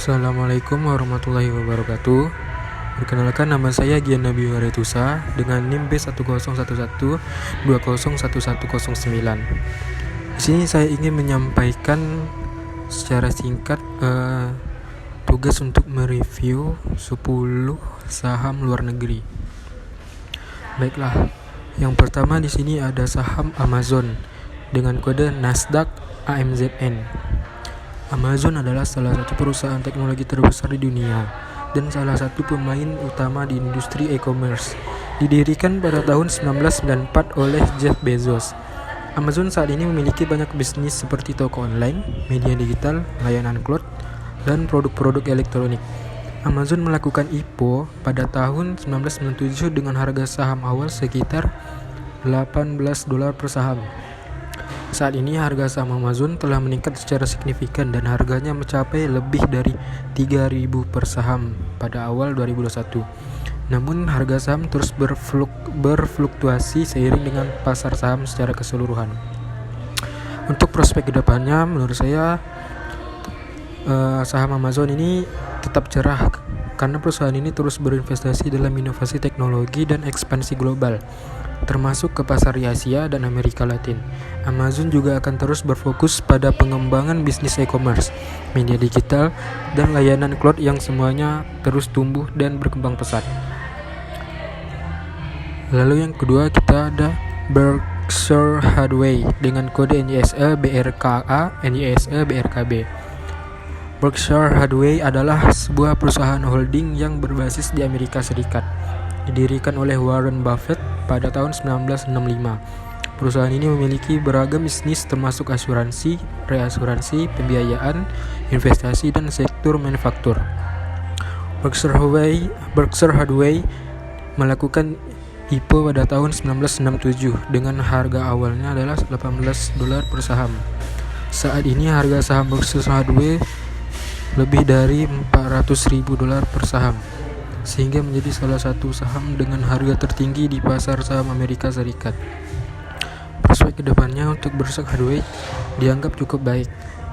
Assalamualaikum warahmatullahi wabarakatuh. Perkenalkan, nama saya Gian Nabi Waretusa dengan NIM B1011201109. Di sini saya ingin menyampaikan secara singkat tugas untuk mereview 10 saham luar negeri. Baiklah, yang pertama di sini ada saham Amazon dengan kode Nasdaq AMZN. Amazon adalah salah satu perusahaan teknologi terbesar di dunia dan salah satu pemain utama di industri e-commerce. Didirikan pada tahun 1994 oleh Jeff Bezos. Amazon saat ini memiliki banyak bisnis seperti toko online, media digital, layanan cloud, dan produk-produk elektronik. Amazon melakukan IPO pada tahun 1997 dengan harga saham awal sekitar $18 per saham. Saat ini harga saham Amazon telah meningkat secara signifikan dan harganya mencapai lebih dari 3.000 per saham pada awal 2021. Namun harga saham terus berfluktuasi seiring dengan pasar saham secara keseluruhan. Untuk prospek kedepannya, menurut saya saham Amazon ini tetap cerah karena perusahaan ini terus berinvestasi dalam inovasi teknologi dan ekspansi global, termasuk ke pasar di Asia dan Amerika Latin. Amazon juga akan terus berfokus pada pengembangan bisnis e-commerce, media digital, dan layanan cloud yang semuanya terus tumbuh dan berkembang pesat. Lalu yang kedua kita ada Berkshire Hathaway dengan kode NYSE BRKA, NYSE BRKB. Berkshire Hathaway adalah sebuah perusahaan holding yang berbasis di Amerika Serikat. Didirikan oleh Warren Buffett pada tahun 1965. Perusahaan ini memiliki beragam bisnis termasuk asuransi, reasuransi, pembiayaan, investasi, dan sektor manufaktur. Berkshire Hathaway melakukan IPO pada tahun 1967 dengan harga awalnya adalah $18 per saham. Saat ini harga saham Berkshire Hathaway lebih dari $400.000 per saham, sehingga menjadi salah satu saham dengan harga tertinggi di pasar saham Amerika Serikat. Prospek kedepannya untuk Berkshire Hathaway dianggap cukup baik.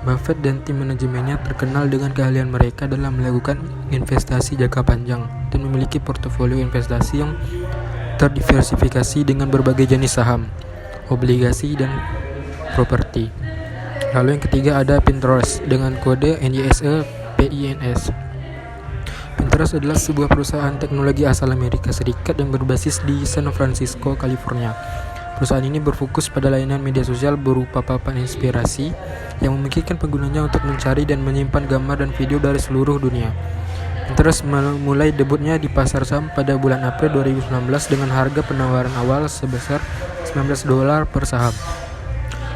Buffett dan tim manajemennya terkenal dengan keahlian mereka dalam melakukan investasi jangka panjang dan memiliki portofolio investasi yang terdiversifikasi dengan berbagai jenis saham, obligasi, dan properti. Lalu yang ketiga ada Pinterest dengan kode NYSE PINS. Pinterest adalah sebuah perusahaan teknologi asal Amerika Serikat yang berbasis di San Francisco, California. Perusahaan ini berfokus pada layanan media sosial berupa papan inspirasi yang memungkinkan penggunanya untuk mencari dan menyimpan gambar dan video dari seluruh dunia. Pinterest mulai debutnya di pasar saham pada bulan April 2019 dengan harga penawaran awal sebesar $19 per saham.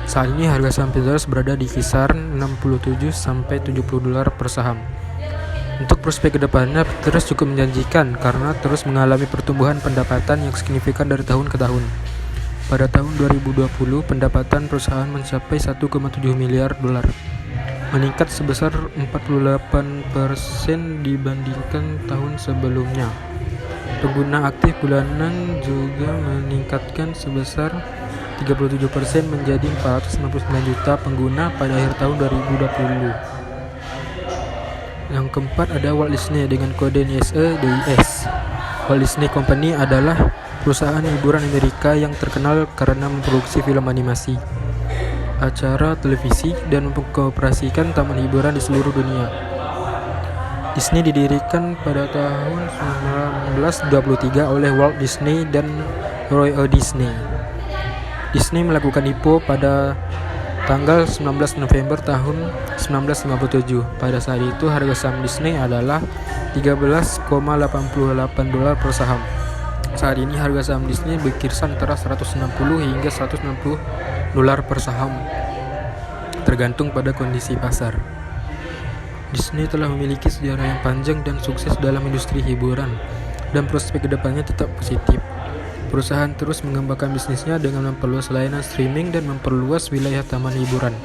Saat ini harga saham Pinterest berada di kisaran $67-70 per saham. Untuk prospek kedepannya, Pinterest cukup menjanjikan karena terus mengalami pertumbuhan pendapatan yang signifikan dari tahun ke tahun. Pada tahun 2020, pendapatan perusahaan mencapai $1,7 miliar, meningkat sebesar 48% dibandingkan tahun sebelumnya. Pengguna aktif bulanan juga meningkatkan sebesar 37% menjadi 459 juta pengguna pada akhir tahun 2020. Yang keempat ada Walt Disney dengan kode NYSE DIS. Walt Disney Company adalah perusahaan hiburan Amerika yang terkenal karena memproduksi film animasi, acara televisi, dan mengoperasikan taman hiburan di seluruh dunia. Disney didirikan pada tahun 1923 oleh Walt Disney dan Roy O. Disney. Disney melakukan IPO pada tanggal 19 November tahun 1957. Pada saat itu harga saham Disney adalah $13,88 per saham. Saat ini harga saham Disney berkisar antara $160 hingga $160 per saham, tergantung pada kondisi pasar. Disney telah memiliki sejarah yang panjang dan sukses dalam industri hiburan, dan prospek kedepannya tetap positif. Perusahaan terus mengembangkan bisnisnya dengan memperluas layanan streaming dan memperluas wilayah taman hiburan.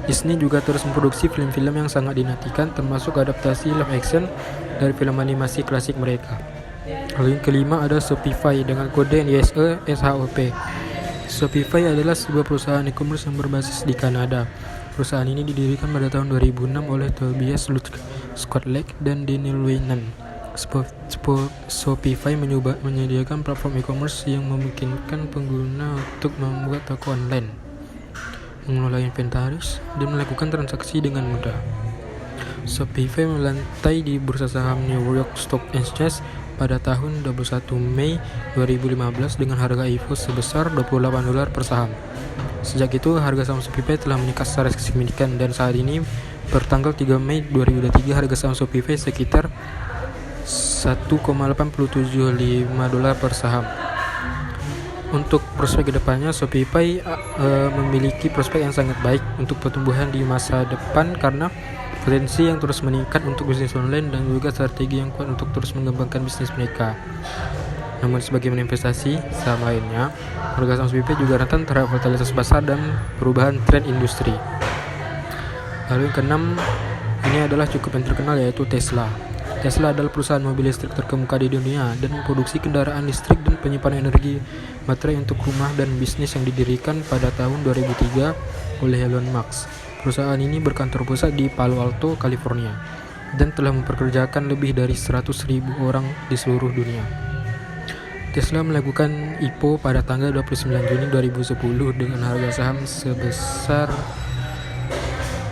Disney juga terus memproduksi film-film yang sangat dinantikan, termasuk adaptasi live action dari film animasi klasik mereka. Lalu yang kelima ada Shopify dengan kode NYSE SHOP. Shopify adalah sebuah perusahaan e-commerce yang berbasis di Kanada. Perusahaan ini didirikan pada tahun 2006 oleh Tobias Lutz, Scott Lake, dan Daniel Weinand. Shopify menyediakan platform e-commerce yang memungkinkan pengguna untuk membuat toko online, mengelola inventaris, dan melakukan transaksi dengan mudah. Shopify melantai di bursa saham New York Stock Exchange pada tahun 21 Mei 2015 dengan harga IPO sebesar $28 per saham. Sejak itu, harga saham Shopify telah meningkat secara signifikan dan saat ini bertanggal 3 Mei 2023 harga saham Shopify sekitar $1,875 per saham. Untuk prospek kedepannya, Shopify memiliki prospek yang sangat baik untuk pertumbuhan di masa depan karena potensi yang terus meningkat untuk bisnis online dan juga strategi yang kuat untuk terus mengembangkan bisnis mereka. Namun sebagaimana investasi saham lainnya, harga saham Shopify juga rentan terhadap volatilitas pasar dan perubahan tren industri. Lalu yang keenam, ini adalah cukup yang terkenal, yaitu Tesla. Tesla adalah perusahaan mobil listrik terkemuka di dunia dan memproduksi kendaraan listrik dan penyimpanan energi baterai untuk rumah dan bisnis yang didirikan pada tahun 2003 oleh Elon Musk. Perusahaan ini berkantor pusat di Palo Alto, California, dan telah mempekerjakan lebih dari 100.000 orang di seluruh dunia. Tesla melakukan IPO pada tanggal 29 Juni 2010 dengan harga saham sebesar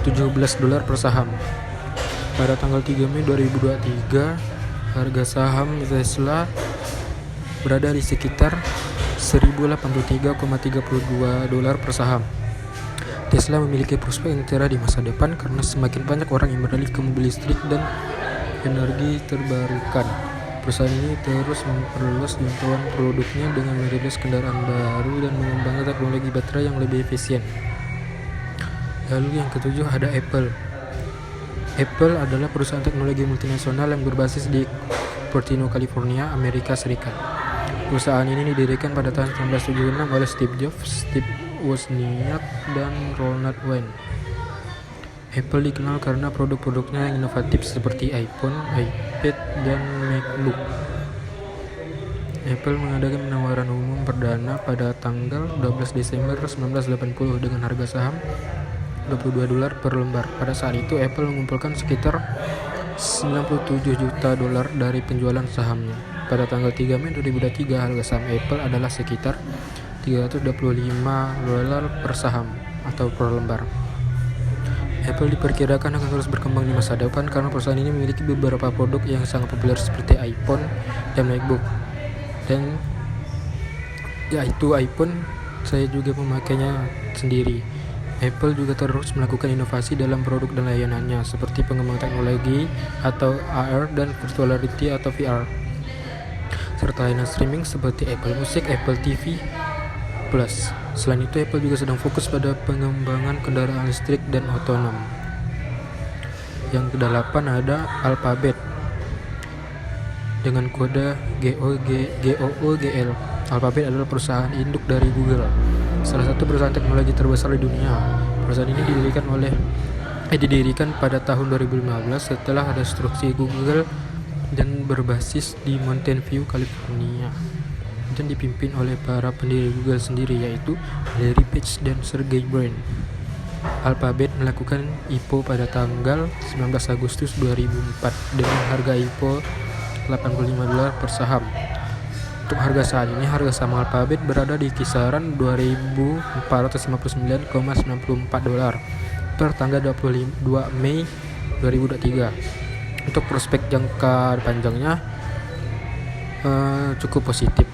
$17 per saham. Pada tanggal 3 Mei 2023, harga saham Tesla berada di sekitar $1.083,32 per saham. Tesla memiliki prospek yang cerah di masa depan karena semakin banyak orang yang beralih ke mobil listrik dan energi terbarukan. Perusahaan ini terus memperluas jangkauan produknya dengan merilis kendaraan baru dan mengembangkan teknologi baterai yang lebih efisien. Lalu yang ketujuh ada Apple. Apple adalah perusahaan teknologi multinasional yang berbasis di Cupertino, California, Amerika Serikat. Perusahaan ini didirikan pada tahun 1976 oleh Steve Jobs, Steve Wozniak, dan Ronald Wayne. Apple dikenal karena produk-produknya yang inovatif seperti iPhone, iPad, dan MacBook. Apple mengadakan penawaran umum perdana pada tanggal 12 Desember 1980 dengan harga saham $22 per lembar. Pada saat itu, Apple mengumpulkan sekitar $97 juta dari penjualan sahamnya. Pada tanggal 3 Mei 2023, harga saham Apple adalah sekitar $325 per saham atau per lembar. Apple diperkirakan akan terus berkembang di masa depan karena perusahaan ini memiliki beberapa produk yang sangat populer seperti iPhone dan MacBook. Dan yaitu iPhone, saya juga memakainya sendiri. Apple juga terus melakukan inovasi dalam produk dan layanannya seperti pengembangan teknologi atau AR dan virtual reality atau VR, serta layanan streaming seperti Apple Music, Apple TV Plus. Selain itu, Apple juga sedang fokus pada pengembangan kendaraan listrik dan otonom. Yang ke-8 ada Alphabet dengan kode GOOGL. Alphabet adalah perusahaan induk dari Google, salah satu perusahaan teknologi terbesar di dunia. Perusahaan ini didirikan pada tahun 2015 setelah restruksi Google dan berbasis di Mountain View, California, dan dipimpin oleh para pendiri Google sendiri, yaitu Larry Page dan Sergey Brin. Alphabet melakukan IPO pada tanggal 19 Agustus 2004 dengan harga IPO $85 per saham. Untuk harga saat ini, harga saham Alphabet berada di kisaran $2.459,94 per tanggal 22 Mei 2023. Untuk prospek jangka panjangnya cukup positif.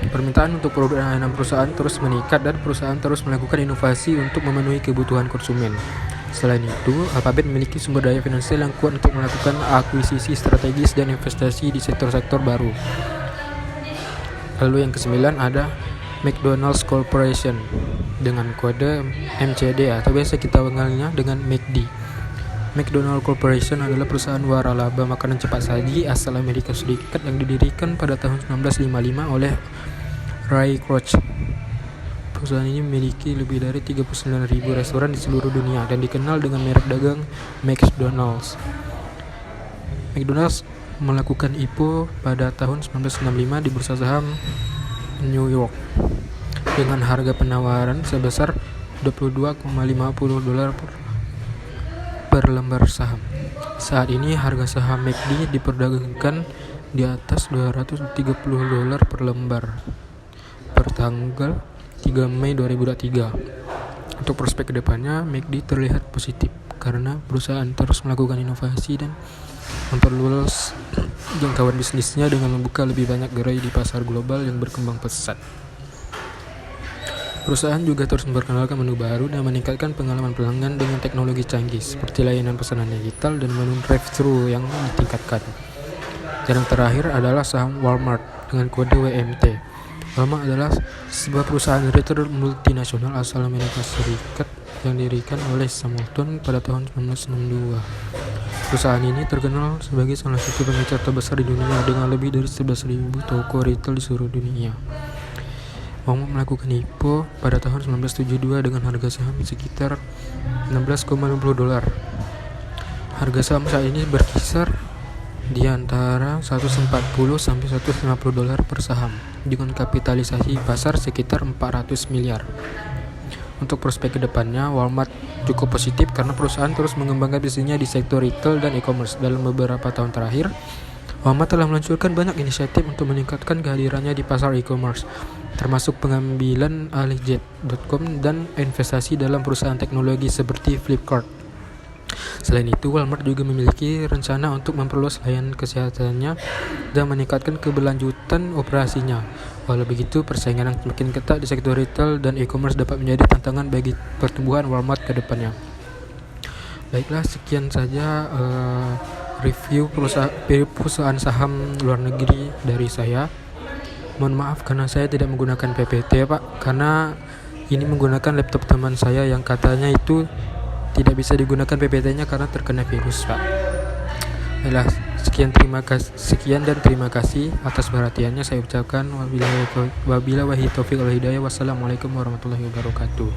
Permintaan untuk produk dan layanan perusahaan terus meningkat dan perusahaan terus melakukan inovasi untuk memenuhi kebutuhan konsumen. Selain itu, Alphabet memiliki sumber daya finansial yang kuat untuk melakukan akuisisi strategis dan investasi di sektor-sektor baru. Lalu yang ke-9 ada McDonald's Corporation dengan kode MCD atau biasa kita mengenalnya dengan McD. McDonald's Corporation adalah perusahaan waralaba makanan cepat saji asal Amerika Serikat yang didirikan pada tahun 1955 oleh Ray Kroc. Perusahaan ini memiliki lebih dari 39.000 restoran di seluruh dunia dan dikenal dengan merek dagang McDonald's. McDonald's melakukan IPO pada tahun 1965 di bursa saham New York dengan harga penawaran sebesar $22,50 per lembar saham. Saat ini harga saham McD diperdagangkan di atas $230 per lembar per tanggal 3 Mei 2023. Untuk prospek kedepannya, McD terlihat positif karena perusahaan terus melakukan inovasi dan memperluas jangkauan bisnisnya dengan membuka lebih banyak gerai di pasar global yang berkembang pesat. Perusahaan juga terus memperkenalkan menu baru dan meningkatkan pengalaman pelanggan dengan teknologi canggih seperti layanan pesanan digital dan menu drive-thru yang ditingkatkan. Dan yang terakhir adalah saham Walmart dengan kode WMT. Walmart adalah sebuah perusahaan retail multinasional asal Amerika Serikat yang didirikan oleh Sam Walton pada tahun 1962. Perusahaan ini terkenal sebagai salah satu pengecer terbesar di dunia dengan lebih dari 11.000 toko retail di seluruh dunia. Walmart melakukan IPO pada tahun 1972 dengan harga saham sekitar $16,50. Harga saham saat ini berkisar di antara $140 sampai $150 per saham dengan kapitalisasi pasar sekitar 400 miliar. Untuk prospek kedepannya, Walmart cukup positif karena perusahaan terus mengembangkan bisnisnya di sektor retail dan e-commerce. Dalam beberapa tahun terakhir, Walmart telah meluncurkan banyak inisiatif untuk meningkatkan kehadirannya di pasar e-commerce, termasuk pengambilan alih Jet.com dan investasi dalam perusahaan teknologi seperti Flipkart. Selain itu, Walmart juga memiliki rencana untuk memperluas layanan kesehatannya dan meningkatkan keberlanjutan operasinya. Walau begitu, persaingan yang semakin ketat di sektor retail dan e-commerce dapat menjadi tantangan bagi pertumbuhan Walmart ke depannya. Baiklah, sekian saja review perusahaan saham luar negeri dari saya. Mohon maaf karena saya tidak menggunakan PPT, Pak, karena ini menggunakan laptop teman saya yang katanya itu tidak bisa digunakan PPT-nya karena terkena virus, Pak. Baiklah, sekian dan terima kasih atas perhatiannya. Saya ucapkan wabillahi taufiq wal hidayah. Wassalamualaikum warahmatullahi wabarakatuh.